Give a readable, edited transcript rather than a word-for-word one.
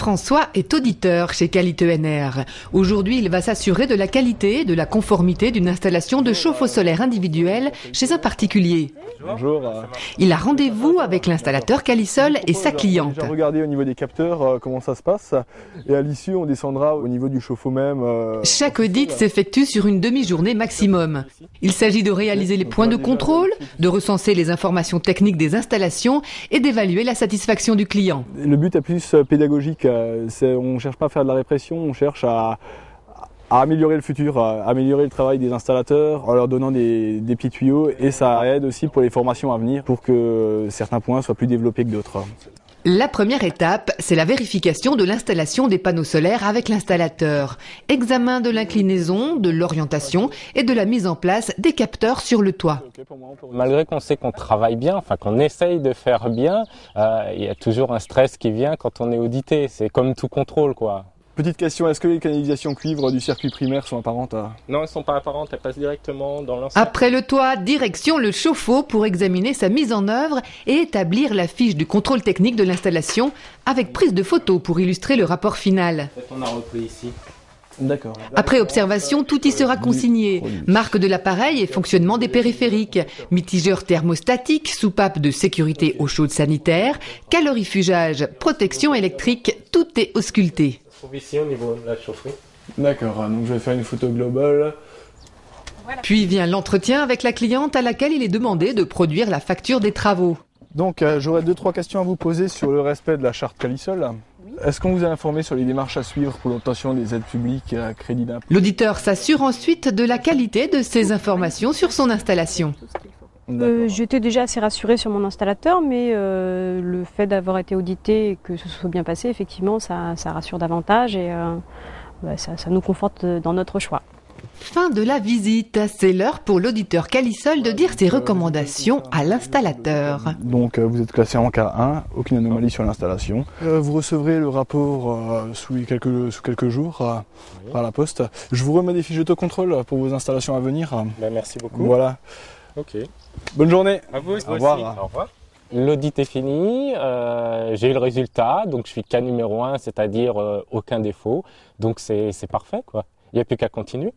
François est auditeur chez Qualité ENR. Aujourd'hui, il va s'assurer de la qualité et de la conformité d'une installation de chauffe-eau solaire individuel chez un particulier. Bonjour. Il a rendez-vous avec l'installateur Calisol et sa cliente. On va regarder au niveau des capteurs comment ça se passe et à l'issue on descendra au niveau du chauffe-eau même. Chaque audit s'effectue sur une demi-journée maximum. Il s'agit de réaliser les points de contrôle, de recenser les informations techniques des installations et d'évaluer la satisfaction du client. Le but est plus pédagogique, on ne cherche pas à faire de la répression, on cherche à améliorer le futur, à améliorer le travail des installateurs en leur donnant des petits tuyaux et ça aide aussi pour les formations à venir pour que certains points soient plus développés que d'autres. La première étape, c'est la vérification de l'installation des panneaux solaires avec l'installateur. Examen de l'inclinaison, de l'orientation et de la mise en place des capteurs sur le toit. Malgré qu'on sait qu'on travaille bien, enfin qu'on essaye de faire bien, il y a toujours un stress qui vient quand on est audité. C'est comme tout contrôle, quoi. Petite question, est-ce que les canalisations cuivre du circuit primaire sont apparentes Non, elles ne sont pas apparentes, elles passent directement dans l'enceinte. Après le toit, direction le chauffe-eau pour examiner sa mise en œuvre et établir la fiche du contrôle technique de l'installation avec prise de photos pour illustrer le rapport final. On a repris ici. D'accord. Après observation, tout y sera consigné. Marque de l'appareil et fonctionnement des périphériques, mitigeur thermostatique, soupape de sécurité eau chaude sanitaire, calorifugage, protection électrique, tout est ausculté. On se trouve ici au niveau de la chaufferie. D'accord, donc je vais faire une photo globale. Puis vient l'entretien avec la cliente à laquelle il est demandé de produire la facture des travaux. Donc j'aurais 2-3 questions à vous poser sur le respect de la charte Calisol. Est-ce qu'on vous a informé sur les démarches à suivre pour l'obtention des aides publiques à crédit d'impôt? L'auditeur s'assure ensuite de la qualité de ces informations sur son installation. J'étais déjà assez rassurée sur mon installateur, mais le fait d'avoir été audité et que ce soit bien passé, effectivement, ça rassure davantage et ça nous conforte dans notre choix. Fin de la visite. C'est l'heure pour l'auditeur Calisol de dire ses recommandations à l'installateur. Donc vous êtes classé en K1, aucune anomalie sur l'installation. Vous recevrez le rapport sous quelques jours par la poste. Je vous remets des fiches d'autocontrôle pour vos installations à venir. Merci beaucoup. Voilà. Ok. Bonne journée. À vous aussi. Au revoir. Au revoir. L'audit est fini, j'ai eu le résultat, donc je suis K numéro 1, c'est-à-dire aucun défaut. Donc c'est parfait, quoi. Il n'y a plus qu'à continuer.